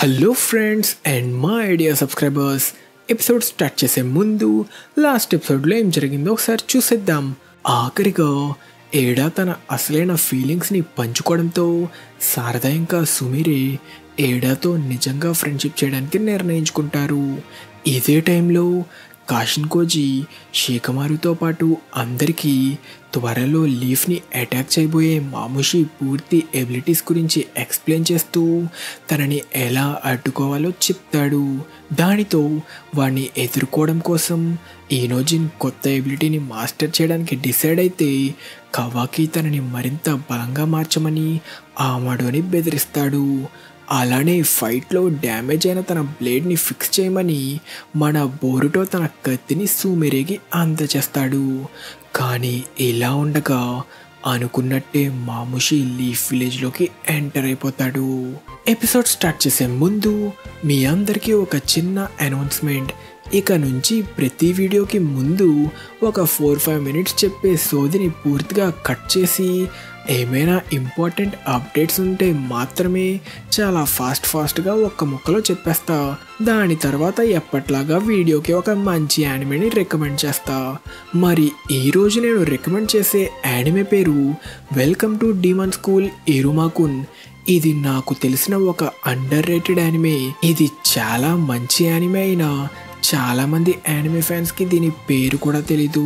Hello friends and మా idea subscribers, episode start చేసే ముందు లాస్ట్ ఎపిసోడ్లో ఏం జరిగిందో ఒకసారి చూసేద్దాం. ఆఖరిగా ఏడా తన అసలైన ఫీలింగ్స్ని పంచుకోవడంతో శారద ఇంకా సుమిరే ఏడాతో నిజంగా ఫ్రెండ్షిప్ చేయడానికి నిర్ణయించుకుంటారు. ఇదే టైంలో కాషన్ కోజీ షేకమారుతో పాటు అందరికీ త్వరలో లీఫ్ని అటాక్ చేయబోయే మాముషి పూర్తి ఎబిలిటీస్ గురించి ఎక్స్ప్లెయిన్ చేస్తూ తనని ఎలా అడ్డుకోవాలో చెప్తాడు. దానితో వాడిని ఎదుర్కోవడం కోసం ఈనోజిన్ కొత్త ఎబిలిటీని మాస్టర్ చేయడానికి డిసైడ్ అయితే కవాకి తనని మరింత బలంగా మార్చమని ఆమడోని బెదిరిస్తాడు. అలానే ఫైట్లో డ్యామేజ్ అయిన తన బ్లేడ్ని ఫిక్స్ చేయమని మన బోరుటో తన కత్తిని సుమిరేకి అందచేస్తాడు. కానీ ఇలా ఉండగా అనుకున్నట్టే మాముషి లీఫ్ విలేజ్లోకి ఎంటర్ అయిపోతాడు. ఎపిసోడ్ స్టార్ట్ చేసే ముందు మీ అందరికీ ఒక చిన్న అనౌన్స్మెంట్. ఇక నుంచి ప్రతి వీడియోకి ముందు ఒక 4-5 మినిట్స్ చెప్పే సోదిని పూర్తిగా కట్ చేసి ఏమైనా ఇంపార్టెంట్ అప్డేట్స్ ఉంటే మాత్రమే చాలా ఫాస్ట్గా ఒక్క ముక్కలో చెప్పేస్తా. దాని తర్వాత ఎప్పట్లాగా వీడియోకి ఒక మంచి యానిమేని రికమెండ్ చేస్తా. మరి ఈరోజు నేను రికమెండ్ చేసే యానిమే పేరు వెల్కమ్ టు డీమన్ స్కూల్ ఇరుమాకున్. ఇది నాకు తెలిసిన ఒక అండర్ రేటెడ్ యానిమే. ఇది చాలా మంచి యానిమే అయినా చాలామంది యానిమే ఫ్యాన్స్కి దీని పేరు కూడా తెలీదు.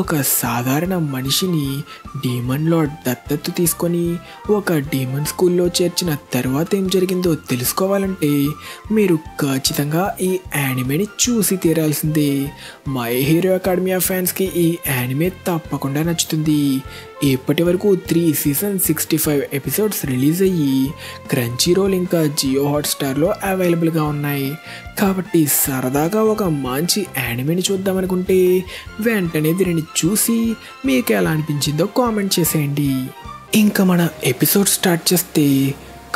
ఒక సాధారణ మనిషిని డీమన్ లార్డ్ దత్తత తీసుకొని ఒక డీమన్ స్కూల్లో చేర్చిన తర్వాత ఏం జరిగిందో తెలుసుకోవాలంటే మీరు ఖచ్చితంగా ఈ యానిమేని చూసి తీరాల్సిందే. మై హీరో అకాడమియా ఫ్యాన్స్కి ఈ యానిమే తప్పకుండా నచ్చుతుంది. ఇప్పటి వరకు 3 సీజన్ 65 ఎపిసోడ్స్ రిలీజ్ అయ్యి క్రంచీ రోల్ ఇంకా జియో హాట్స్టార్లో అవైలబుల్గా ఉన్నాయి. కాబట్టి సరదాగా ఒక మంచి యానిమేని చూద్దామనుకుంటే వెంటనే దీనిని చూసి మీకు ఎలా అనిపించిందో కామెంట్ చేసేయండి. ఇంకా మన ఎపిసోడ్ స్టార్ట్ చేస్తే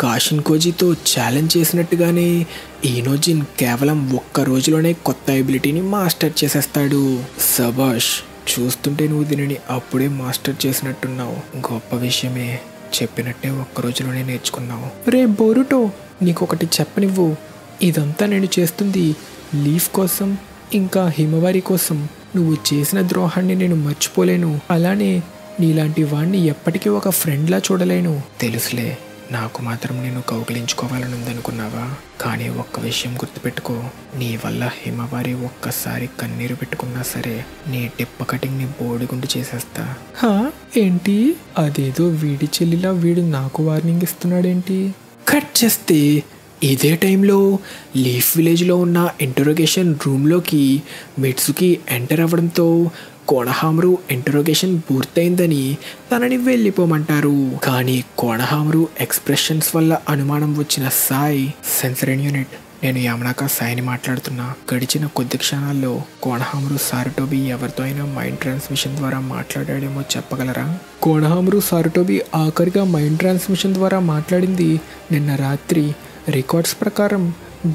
కాషన్ కోజీతో ఛాలెంజ్ చేసినట్టుగానే ఈనోజిన్ కేవలం ఒక్క రోజులోనే కొత్త ఎబిలిటీని మాస్టర్ చేసేస్తాడు. సబాష్, చూస్తుంటే నువ్వు దీనిని అప్పుడే మాస్టర్ చేసినట్టున్నావు. గొప్ప విషయమే, చెప్పినట్టే ఒక్క రోజులోనే నేర్చుకున్నావు. రే బోరుటో, నీకొకటి చెప్పనివ్వు. ఇదంతా నేను చేస్తుంది లీఫ్ కోసం ఇంకా హిమవారి కోసం. నువ్వు చేసిన ద్రోహాన్ని నేను మర్చిపోలేను. అలానే నీలాంటి వాణ్ణి ఎప్పటికీ ఒక ఫ్రెండ్లా చూడలేను. తెలుసులే, నాకు మాత్రం నేను కౌగిలించుకోవాలని ఉందనుకున్నావా? కానీ ఒక్క విషయం గుర్తుపెట్టుకో, నీ వల్ల హిమవారి ఒక్కసారి కన్నీరు పెట్టుకున్నా సరే నీ టిప్ప కటింగ్ని బోడిగుండు చేసేస్తా. ఏంటి? అదేదో వీడి చెల్లిలా వీడు నాకు వార్నింగ్ ఇస్తున్నాడేంటి? కట్ చేస్తే ఇదే టైంలో లీఫ్ విలేజ్లో ఉన్న ఇంటరోగేషన్ రూమ్లోకి మిట్సుకి ఎంటర్ అవ్వడంతో కోనహామరు ఇంటరోగేషన్ పూర్తయిందని తనని వెళ్ళిపోమంటారు. కానీ కోనహామరు ఎక్స్ప్రెషన్స్ వల్ల అనుమానం వచ్చిన సాయ్, సెన్సరీ యూనిట్, నేను యామనాకా సాయిని మాట్లాడుతున్నా. గడిచిన కొద్ది క్షణాల్లో కోనహామరు సారుటోబి ఎవరితో అయినా మైండ్ ట్రాన్స్మిషన్ ద్వారా మాట్లాడాడేమో చెప్పగలరా? కోనహామరు సారుటోబి ఆఖరిగా మైండ్ ట్రాన్స్మిషన్ ద్వారా మాట్లాడింది నిన్న రాత్రి. రికార్డ్స్ ప్రకారం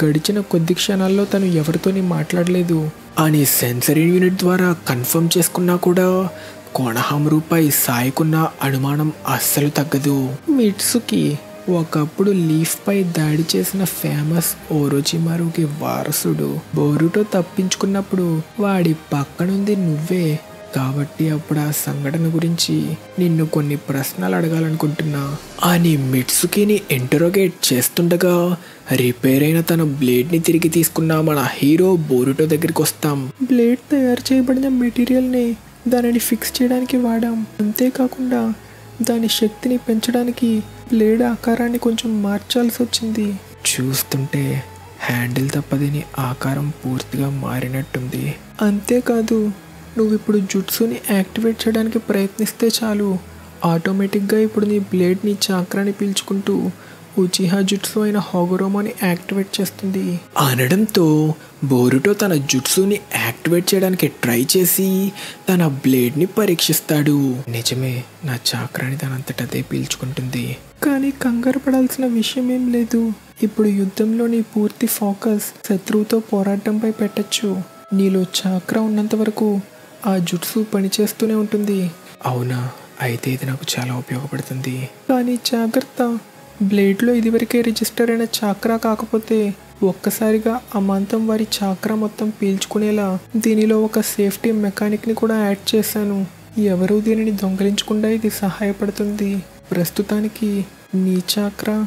గడిచిన కొద్ది క్షణాల్లో తను ఎవరితోని మాట్లాడలేదు అని సెన్సరీ యూనిట్ ద్వారా కన్ఫర్మ్ చేసుకున్నా కూడా కోనహామరుపై సాయికున్న అనుమానం అస్సలు తగ్గదు. మిట్సుకి ఒకప్పుడు లీఫ్ పై దాడి చేసిన ఫేమస్ ఓరోచిమారుకి వారసుడు బోరుటో తప్పించుకున్నప్పుడు వాడి పక్కనుంది నువ్వే. కాబట్టి అప్పుడు ఆ సంఘటన గురించి నిన్ను కొన్ని ప్రశ్నలు అడగాలనుకుంటున్నా అని మిట్సుకిని ఇంటరోగేట్ చేస్తుండగా రిపేర్ అయిన తన బ్లేడ్ని తిరిగి తీసుకున్న మన హీరో బోరుటో దగ్గరికి వస్తాం. బ్లేడ్ తయారు చేయబడిన మెటీరియల్ని దానిని ఫిక్స్ చేయడానికి వాడాం. అంతేకాకుండా దాని శక్తిని పెంచడానికి బ్లేడ్ ఆకారాన్ని కొంచెం మార్చాల్సి వచ్చింది. చూస్తుంటే హ్యాండిల్ తప్ప దీని ఆకారం పూర్తిగా మారినట్టుంది. అంతేకాదు, నువ్వు ఇప్పుడు జుట్సుని యాక్టివేట్ చేయడానికి ప్రయత్నిస్తే చాలు, ఆటోమేటిక్గా ఇప్పుడు నీ బ్లేడ్ని చాక్రాన్ని పీల్చుకుంటూ ఉచిహా జుట్సు అయిన హోగరోమాని యాక్టివేట్ చేస్తుంది అనడంతో బోరుటో తన జుట్సుని యాక్టివేట్ చేయడానికి ట్రై చేసి తన బ్లేడ్ని పరీక్షిస్తాడు. నిజమే, నా చాక్రాన్ని తనంతటదే పీల్చుకుంటుంది. కానీ కంగారు పడాల్సిన విషయం ఏం లేదు. ఇప్పుడు యుద్ధంలో నీ పూర్తి ఫోకస్ శత్రువుతో పోరాటంపై పెట్టచ్చు. నీలో చాక్రా ఉన్నంత వరకు ఆ జుట్సు పనిచేస్తూనే ఉంటుంది. అవునా? అయితే ఇది నాకు చాలా ఉపయోగపడుతుంది. కానీ జాగ్రత్త, బ్లేడ్లో ఇదివరకే రిజిస్టర్ అయిన చాక్రా కాకపోతే ఒక్కసారిగా అమాంతం వారి చాక్రా మొత్తం పీల్చుకునేలా దీనిలో ఒక సేఫ్టీ మెకానిక్ని కూడా యాడ్ చేశాను. ఎవరూ దీనిని దొంగలించకుండా ఇది సహాయపడుతుంది. ప్రస్తుతానికి నీ చాక్రా,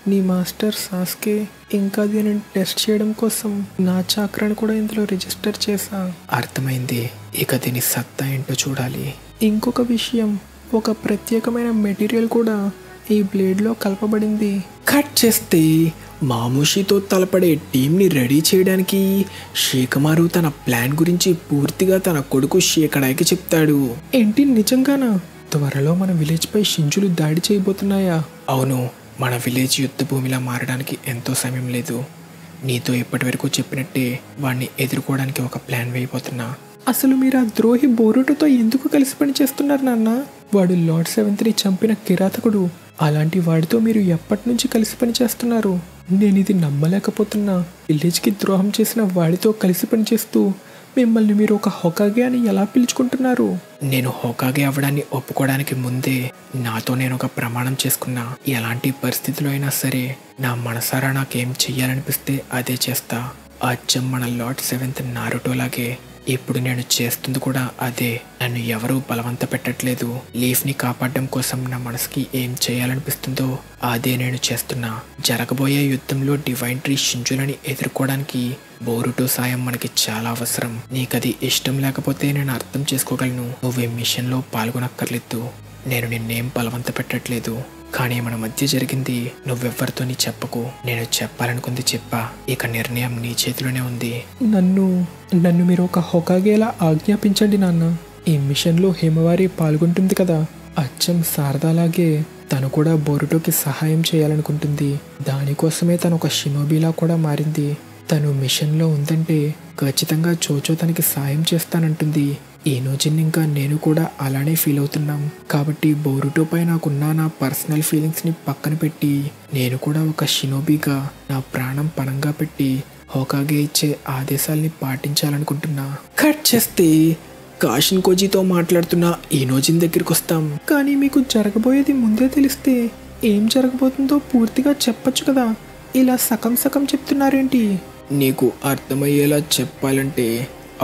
నీ మాస్టర్ సాస్కే, ఇంకా దీనిని టెస్ట్ చేయడం కోసం నా చాక్రాను కూడా ఇందులో రిజిస్టర్ చేశా. అర్థమైంది. ఇక దీని సత్తా ఏంటో చూడాలి. ఇంకొక విషయం, ఒక ప్రత్యేకమైన మెటీరియల్ కూడా ఈ బ్లేడ్లో కలపబడింది. కట్ చేస్తే మామూషితో తలపడే టీంని రెడీ చేయడానికి షేకమారు తన ప్లాన్ గురించి పూర్తిగా తన కొడుకు షేకడాయికి చెప్తాడు. ఏంటి, నిజంగానా? త్వరలో మన విలేజ్పై షింజులు దాడి చేయబోతున్నాయా? అవును, మన విలేజ్ యుద్ధ భూమిలా మారడానికి ఎంతో సమయం లేదు. నీతో ఇప్పటి వరకు చెప్పినట్టే వాడిని ఎదుర్కోవడానికి ఒక ప్లాన్ వేయబోతున్నా. అసలు మీరు ఆ ద్రోహి బోరుటోతో ఎందుకు కలిసి పనిచేస్తున్నారు నాన్న? వాడు లార్డ్ సెవెంత్ని చంపిన కిరాతకుడు. అలాంటి వాడితో మీరు ఎప్పటి నుంచి కలిసి పనిచేస్తున్నారు? నేను ఇది నమ్మలేకపోతున్నా. విలేజ్కి ద్రోహం చేసిన వాడితో కలిసి పనిచేస్తూ మిమ్మల్ని మీరు ఒక హొకాగే అని ఎలా పిలుచుకుంటున్నారు? నేను హొకాగే అవ్వడాన్ని ఒప్పుకోవడానికి ముందే నాతో నేను ఒక ప్రమాణం చేసుకున్నా. ఎలాంటి పరిస్థితిలో అయినా సరే నా మనసారా నాకేం చెయ్యాలనిపిస్తే అదే చేస్తా. అచ్చం మన లార్డ్ సెవెంత్ నారుటోలాగే ఇప్పుడు నేను చేస్తుంది కూడా అదే. నన్ను ఎవరూ బలవంత పెట్టట్లేదు. లీఫ్ని కాపాడడం కోసం నా మనసుకి ఏం చేయాలనిపిస్తుందో అదే నేను చేస్తున్నా. జరగబోయే యుద్ధంలో డివైన్ ట్రీ షింజులని ఎదుర్కోవడానికి బోరుటో సాయం మనకి చాలా అవసరం. నీకది ఇష్టం లేకపోతే నేను అర్థం చేసుకోగలను. నువ్వు ఈ మిషన్లో పాల్గొనక్కర్లేదు. నేను నిన్నేం బలవంత పెట్టట్లేదు. కానీ మన మధ్య జరిగింది నువ్వెవ్వరితోని చెప్పకు. నేను చెప్పాలనుకుంది చెప్పా. ఇక నిర్ణయం నీ చేతిలోనే ఉంది. నన్ను మీరు ఒక హొకాగేలా ఆజ్ఞాపించండి నాన్న. ఈ మిషన్లో హిమవారి పాల్గొంటుంది కదా, అచ్చం శారదాలాగే తను కూడా బోరుటోకి సహాయం చేయాలనుకుంటుంది. దానికోసమే తను ఒక షినోబీలా కూడా మారింది. తను మిషన్లో ఉందంటే ఖచ్చితంగా చోచో తనకి సాయం చేస్తానంటుంది. ఈనోజిన్ ఇంకా నేను కూడా అలానే ఫీల్ అవుతున్నాం. కాబట్టి బోరుటోపై నాకున్న నా పర్సనల్ ఫీలింగ్స్ని పక్కన పెట్టి నేను కూడా ఒక షినోబీగా నా ప్రాణం పణంగా పెట్టి హోకాగే ఇచ్చే ఆదేశాల్ని పాటించాలనుకుంటున్నా. కట్ చేస్తే కాషిన్ కోజీతో మాట్లాడుతున్న ఈనోజిన్ దగ్గరికి వస్తాం. కానీ మీకు జరగబోయేది ముందే తెలిస్తే ఏం జరగబోతుందో పూర్తిగా చెప్పొచ్చు కదా. ఇలా సగం సగం చెప్తున్నారేంటి? నీకు అర్థమయ్యేలా చెప్పాలంటే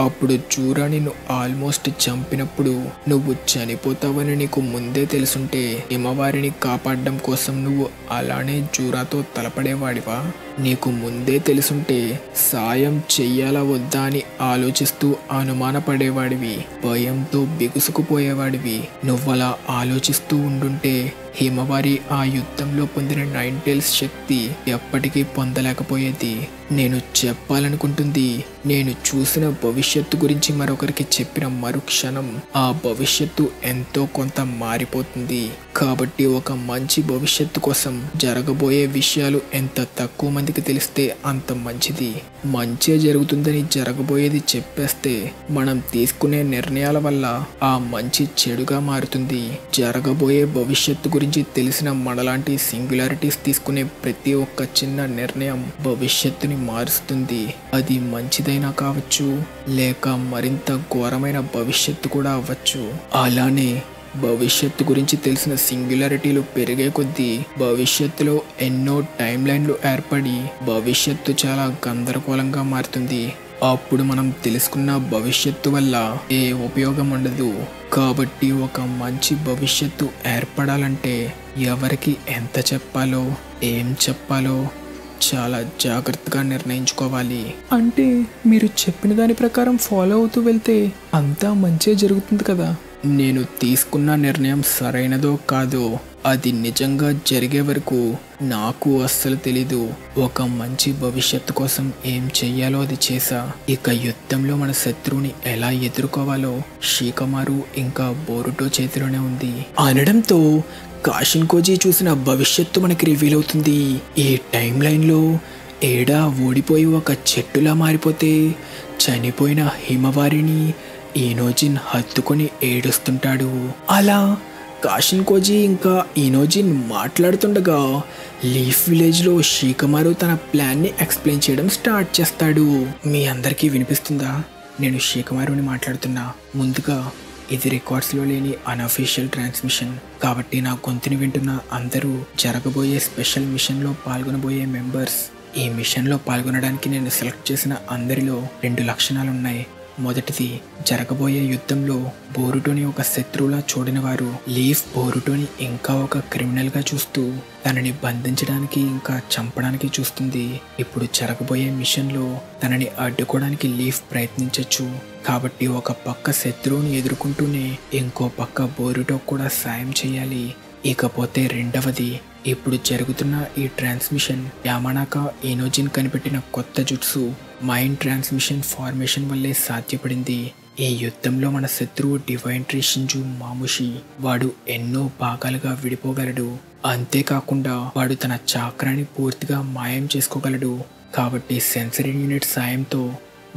అప్పుడు జూరా నిన్ను ఆల్మోస్ట్ చంపినప్పుడు నువ్వు చనిపోతావని నీకు ముందే తెలుసుంటే హిమవారిని కాపాడడం కోసం నువ్వు అలానే జూరాతో తలపడేవాడివా? నీకు ముందే తెలుసుంటే సాయం చెయ్యాలా వద్దా అని ఆలోచిస్తూ అనుమానపడేవాడివి. భయంతో బిగుసుకుపోయేవాడివి. నువ్వలా ఆలోచిస్తూ ఉండుంటే హిమవారి ఆ యుద్ధంలో పొందిన 9 టైల్స్ శక్తి ఎప్పటికీ పొందలేకపోయేది. నేను చెప్పాలనుకుంటుంది, నేను చూసిన భవిష్యత్తు గురించి మరొకరికి చెప్పిన మరుక్షణం ఆ భవిష్యత్తు ఎంతో కొంత మారిపోతుంది. కాబట్టి ఒక మంచి భవిష్యత్తు కోసం జరగబోయే విషయాలు ఎంత తక్కువ మందికి తెలిస్తే అంత మంచిది. మంచే జరుగుతుందని జరగబోయేది చెప్పేస్తే మనం తీసుకునే నిర్ణయాల వల్ల ఆ మంచి చెడుగా మారుతుంది. జరగబోయే భవిష్యత్తు గురించి తెలిసిన మనలాంటి సింగులారిటీస్ తీసుకునే ప్రతి ఒక్క చిన్న నిర్ణయం భవిష్యత్తుని మారుస్తుంది. అది మంచిదైనా కావచ్చు, లేక మరింత ఘోరమైన భవిష్యత్తు కూడా అవ్వచ్చు. అలానే భవిష్యత్తు గురించి తెలిసిన సింగులారిటీలు పెరిగే కొద్దీ భవిష్యత్తులో ఎన్నో టైం లైన్లు ఏర్పడి భవిష్యత్తు చాలా గందరగోళంగా మారుతుంది. అప్పుడు మనం తెలుసుకున్న భవిష్యత్తు వల్ల ఏ ఉపయోగం ఉండదు. కాబట్టి ఒక మంచి భవిష్యత్తు ఏర్పడాలంటే ఎవరికి ఎంత చెప్పాలో, ఏం చెప్పాలో చాలా జాగ్రత్తగా నిర్ణయించుకోవాలి. అంటే మీరు చెప్పిన దాని ప్రకారం ఫాలో అవుతూ వెళ్తే అంతా మంచే జరుగుతుంది కదా? నేను తీసుకున్న నిర్ణయం సరైనదో కాదో అది నిజంగా జరిగే వరకు నాకు అస్సలు తెలీదు. ఒక మంచి భవిష్యత్తు కోసం ఏం చెయ్యాలో అది చేశా. ఇక యుద్ధంలో మన శత్రువుని ఎలా ఎదుర్కోవాలో షీకమారు ఇంకా బోరుటో చేతిలోనే ఉంది అనడంతో కాషిన్ కోజీ చూసిన భవిష్యత్తు మనకి రివీల్ అవుతుంది. ఈ టైం లైన్లో ఏడా ఓడిపోయి ఒక చెట్టులా మారిపోతే చనిపోయిన హిమవారిని ఈనోజిన్ హత్తుకొని ఏడుస్తుంటాడు. అలా కాషిన్ కోజీ ఇంకా ఈనోజిన్ మాట్లాడుతుండగా లీఫ్ విలేజ్లో షీకమారు తన ప్లాన్ని ఎక్స్ప్లెయిన్ చేయడం స్టార్ట్ చేస్తాడు. మీ అందరికీ వినిపిస్తుందా? నేను షీకమారుని మాట్లాడుతున్నా. ముందుగా ఇది రికార్డ్స్లో లేని అన్అఫీషియల్ ట్రాన్స్మిషన్ కాబట్టి నా గొంతుని వింటున్న అందరూ జరగబోయే స్పెషల్ మిషన్లో పాల్గొనబోయే మెంబర్స్. ఈ మిషన్లో పాల్గొనడానికి నేను సెలెక్ట్ చేసిన అందరిలో 2 లక్షణాలున్నాయి. మొదటిది, జరగబోయే యుద్ధంలో బోరుటోని ఒక శత్రువులా చూడని వారు లీఫ్ బోరుటోని ఇంకా ఒక క్రిమినల్గా చూస్తూ తనని బంధించడానికి ఇంకా చంపడానికి చూస్తుంది. ఇప్పుడు జరగబోయే మిషన్లో తనని అడ్డుకోవడానికి లీఫ్ ప్రయత్నించవచ్చు. కాబట్టి ఒక పక్క శత్రువుని ఎదుర్కొంటూనే ఇంకో పక్క బోరుటో కూడా సాయం చేయాలి. ఇకపోతే రెండవది, ఇప్పుడు జరుగుతున్న ఈ ట్రాన్స్మిషన్ యామానాకా ఇనోజిన్ కనిపెట్టిన కొత్త జుట్సు మైండ్ ట్రాన్స్మిషన్ ఫార్మేషన్ వల్లే సాధ్యపడింది. ఈ యుద్ధంలో మన శత్రువు డివైన్ ట్రీ షింజు మాముషి. వాడు ఎన్నో భాగాలుగా విడిపోగలడు. అంతేకాకుండా వాడు తన చాక్రాన్ని పూర్తిగా మాయం చేసుకోగలడు. కాబట్టి సెన్సరీ యూనిట్ సాయంతో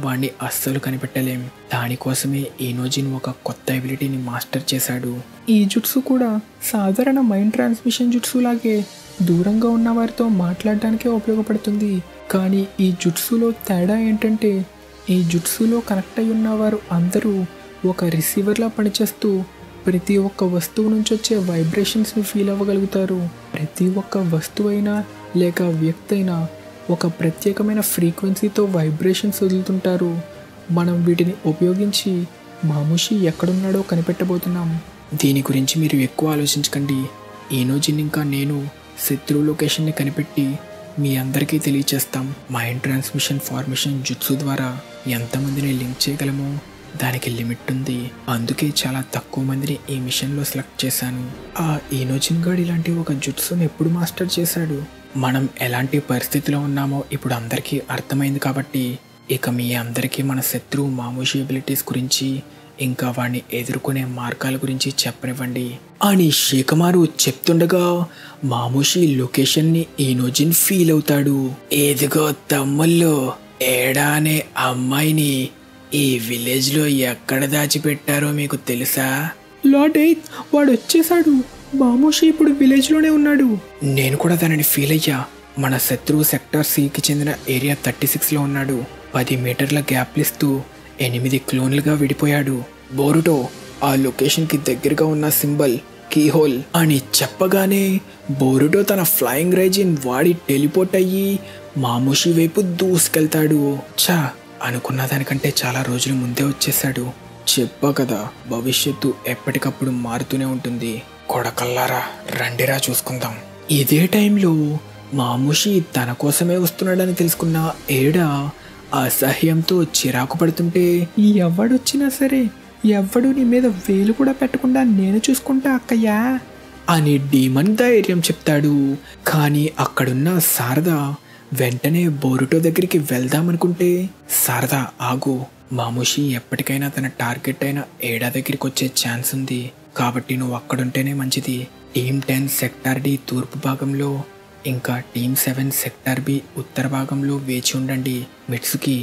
వాణ్ణి అస్సలు కనిపెట్టలేం. దానికోసమే ఇనోజిన్ ఒక కొత్త ఎబిలిటీని మాస్టర్ చేశాడు. ఈ జుట్సు కూడా సాధారణ మైండ్ ట్రాన్స్మిషన్ జుట్సు లాగే దూరంగా ఉన్న వారితో మాట్లాడడానికే ఉపయోగపడుతుంది. కానీ ఈ జుట్సులో తేడా ఏంటంటే ఈ జుట్సులో కనెక్ట్ అయి ఉన్నవారు అందరూ ఒక రిసీవర్లా పనిచేస్తూ ప్రతి ఒక్క వస్తువు నుంచి వచ్చే వైబ్రేషన్స్ని ఫీల్ అవ్వగలుగుతారు. ప్రతి ఒక్క వస్తువు అయినా లేక వ్యక్తి అయినా ఒక ప్రత్యేకమైన ఫ్రీక్వెన్సీతో వైబ్రేషన్స్ వదులుతుంటారు. మనం వీటిని ఉపయోగించి మాముషి ఎక్కడున్నాడో కనిపెట్టబోతున్నాం. దీని గురించి మీరు ఎక్కువ ఆలోచించకండి. ఇనోజిన్ ఇంకా నేను శత్రువు లొకేషన్ని కనిపెట్టి మీ అందరికీ తెలియచేస్తాం. మైండ్ ట్రాన్స్మిషన్ ఫార్మేషన్ జుట్సు ద్వారా ఎంతమందిని లింక్ చేయగలమో దానికి లిమిట్ ఉంది. అందుకే చాలా తక్కువ మందిని ఈ మిషన్లో సెలెక్ట్ చేశాను. ఆ ఇనోజిన్ గాడు ఇలాంటి ఒక జుట్సుని ఎప్పుడు మాస్టర్ చేశాడు? మనం ఎలాంటి పరిస్థితిలో ఉన్నామో ఇప్పుడు అందరికీ అర్థమైంది. కాబట్టి ఇక మీ అందరికీ మన శత్రువు మాముషి ఎబిలిటీస్ గురించి ఇంకా వాడిని ఎదుర్కొనే మార్గాల గురించి చెప్పనివ్వండి అని షేకమారు చెప్తుండగా మాముషి లొకేషన్ని ఇనోజిన్ ఫీల్ అవుతాడు. ఏదిగో తమ్ముళ్ళు, ఏడా అనే అమ్మాయిని ఈ విలేజ్లో ఎక్కడ దాచిపెట్టారో మీకు తెలుసా? లార్డ్ ఎయిత్, వాడు వచ్చేసాడు. మాముషి ఇప్పుడు విలేజ్లోనే ఉన్నాడు. నేను కూడా దానిని ఫీల్ అయ్యా. మన శత్రువు సెక్టార్ సికి చెందిన ఏరియా 36లో ఉన్నాడు. 10 మీటర్ల గ్యాప్లు ఇస్తూ 8 క్లోన్లుగా విడిపోయాడు. బోరుటో ఆ లొకేషన్కి దగ్గరగా ఉన్న సింబల్ కీహోల్ అని చెప్పగానే బోరుటో తన ఫ్లయింగ్ రైజిన్ వాడి టెలిపోర్ట్ అయ్యి మాముషి వైపు దూసుకెళ్తాడు. అనుకున్న దానికంటే చాలా రోజుల ముందే వచ్చేసాడు. చెప్పా కదా, భవిష్యత్తు ఎప్పటికప్పుడు మారుతూనే ఉంటుంది. కొడకల్లారా, రండిరా చూసుకుందాం. ఇదే టైంలో మాముషి తన కోసమే వస్తున్నాడని తెలుసుకున్న ఏడా అసహ్యంతో చిరాకు పడుతుంటే, ఎవడొచ్చినా సరే ఎవడు నీ మీద వేలు కూడా పెట్టకుండా నేను చూసుకుంటా అక్కయ్యా అని డీమన్ ధైర్యం చెప్తాడు. కానీ అక్కడున్న శారద వెంటనే బోరుటో దగ్గరికి వెళ్దామనుకుంటే, శారద ఆగు, మాముషి ఎప్పటికైనా తన టార్గెట్ అయిన ఏడా దగ్గరికి వచ్చే ఛాన్స్ ఉంది. కాబట్టి నువ్వు అక్కడుంటేనే మంచిది. టీమ్ 10 సెక్టార్ డి తూర్పు భాగంలో ఇంకా టీమ్ 7 సెక్టార్ బి ఉత్తర భాగంలో వేచి ఉండండి. మిట్సుకి,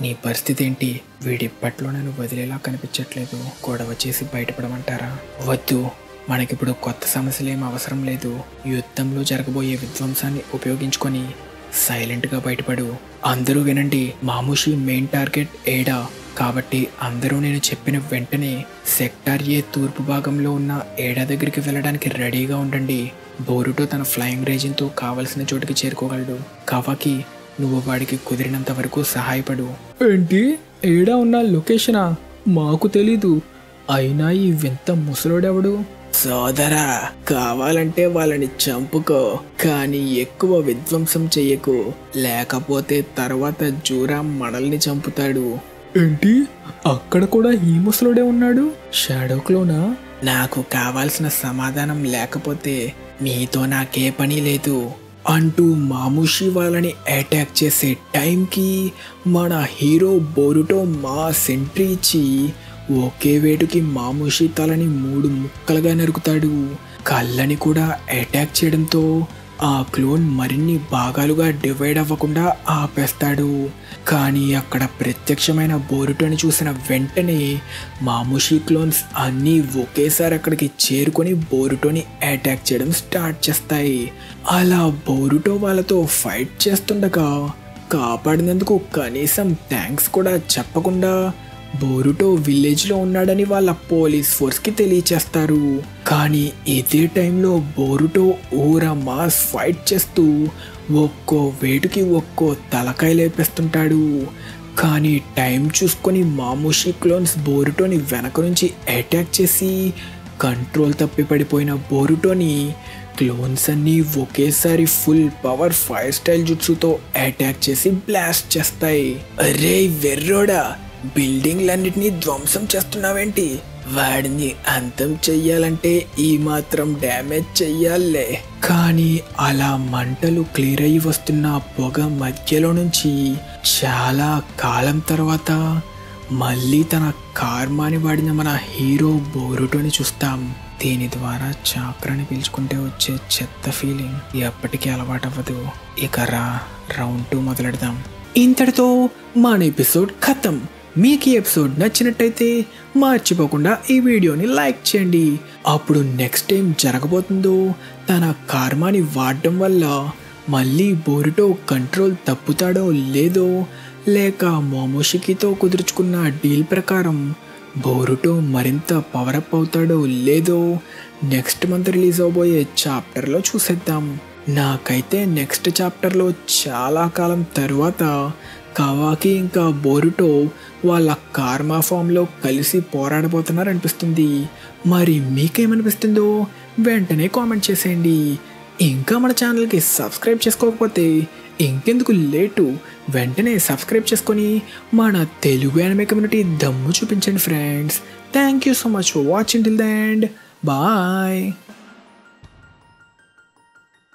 నీ పరిస్థితి ఏంటి? వీడిప్పట్లో నన్ను వదిలేలా కనిపించట్లేదు. గొడవ చేసి బయటపడమంటారా? వద్దు, మనకిప్పుడు కొత్త సమస్యలేం అవసరం లేదు. యుద్ధంలో జరగబోయే విధ్వంసాన్ని ఉపయోగించుకొని సైలెంట్గా బయటపడు. అందరూ వినండి, మాముషి మెయిన్ టార్గెట్ ఏడా. కాబట్టి అందరూ నేను చెప్పిన వెంటనే సెక్టార్ ఏ తూర్పు భాగంలో ఉన్న ఏడా దగ్గరికి వెళ్ళడానికి రెడీగా ఉండండి. బోరుటో తన ఫ్లయింగ్ రేజిన్తో కావలసిన చోటుకి చేరుకోగలడు. కవాకి, నువ్వు వాడికి కుదిరినంత వరకు సహాయపడు. ఏంటి, ఏడా ఉన్న లొకేషనా? మాకు తెలీదు. అయినా ఈ వింత ముసలోడెవడు? సోదరా, కావాలంటే వాళ్ళని చంపుకో, కానీ ఎక్కువ విధ్వంసం చెయ్యకు, లేకపోతే తర్వాత జూరా మనల్ని చంపుతాడు. ఏంటి, అక్కడ కూడా ఈ ముసలోడే ఉన్నాడు? షాడో క్లోనా? నాకు కావాల్సిన సమాధానం లేకపోతే మీతో నాకే పని లేదు అంటూ మాముషి వాళ్ళని అటాక్ చేసే టైంకి మన హీరో బోరుటో మా సెంట్రీ ఇచ్చి ఒకే వేటుకి మాముషి తలని 3 ముక్కలుగా నరుకుతాడు. కళ్ళని కూడా అటాక్ చేయడంతో ఆ క్లోన్ మరిన్ని భాగాలుగా డివైడ్ అవ్వకుండా ఆపేస్తాడు. కానీ అక్కడ ప్రత్యక్షమైన బోరుటోని చూసిన వెంటనే మాముషి క్లోన్స్ అన్నీ ఒకేసారి అక్కడికి చేరుకొని బోరుటోని అటాక్ చేయడం స్టార్ట్ చేస్తాయి. అలా బోరుటో వాళ్ళతో ఫైట్ చేస్తుండగా కాపాడినందుకు కనీసం థ్యాంక్స్ కూడా చెప్పకుండా బోరుటో విలేజ్లో ఉన్నాడని వాళ్ళ పోలీస్ ఫోర్స్కి తెలియచేస్తారు. కానీ ఇదే టైంలో బోరుటో ఊరా మాస్ ఫైట్ చేస్తూ ఒక్కో వేటుకి ఒక్కో తలకాయ లేపేస్తుంటాడు. కానీ టైం చూసుకొని మామూషి క్లోన్స్ బోరుటోని వెనక నుంచి అటాక్ చేసి కంట్రోల్ తప్పి పడిపోయిన బోరుటోని క్లోన్స్ అన్నీ ఒకేసారి ఫుల్ పవర్ ఫైర్ స్టైల్ జుట్సుతో అటాక్ చేసి బ్లాస్ట్ చేస్తాయి. అరే వెర్రోడా, బిల్డింగ్లన్నిటినీ ధ్వంసం చేస్తున్నావేంటి? వాడిని అంతం చెయ్యాలంటే ఈ మాత్రం డ్యామేజ్ చెయ్యాలే. కానీ అలా మంటలు క్లియర్ అయ్యి వస్తున్న పొగ మధ్యలో నుంచి చాలా కాలం తర్వాత మళ్ళీ తన కార్మాని వాడిన మన హీరో బోరుటోని చూస్తాం. దీని ద్వారా చాక్రాని పీల్చుకుంటే వచ్చే చెత్త ఫీలింగ్ ఎప్పటికీ అలవాటవ్వదు. ఇక రౌండ్ 2 మొదలెడదాం. ఇంతటితో మన ఎపిసోడ్ ఖతం. మీకు ఈ ఎపిసోడ్ నచ్చినట్టయితే మర్చిపోకుండా ఈ వీడియోని లైక్ చేయండి. అప్పుడు నెక్స్ట్ టైం జరగబోతుందో తన కార్మాని వాడడం వల్ల మళ్ళీ బోరుటో కంట్రోల్ తప్పుతాడో లేదో, లేక మోమోషికితో కుదుర్చుకున్న డీల్ ప్రకారం బోరుటో మరింత పవరప్ అవుతాడో లేదో నెక్స్ట్ మంత్ రిలీజ్ అవబోయే చాప్టర్లో చూసేద్దాం. నాకైతే నెక్స్ట్ చాప్టర్లో చాలా కాలం తర్వాత కవాకి ఇంకా బోరుటో వాళ్ళ కార్మా ఫామ్లో కలిసి పోరాడబోతున్నారనిపిస్తుంది. మరి మీకేమనిపిస్తుందో వెంటనే కామెంట్ చేసేయండి. ఇంకా మన ఛానల్కి సబ్స్క్రైబ్ చేసుకోకపోతే ఇంకెందుకు లేటు, వెంటనే సబ్స్క్రైబ్ చేసుకొని మన తెలుగు యానిమే కమ్యూనిటీ దమ్ము చూపించండి friends. Thank you so much for watching till the end. Bye.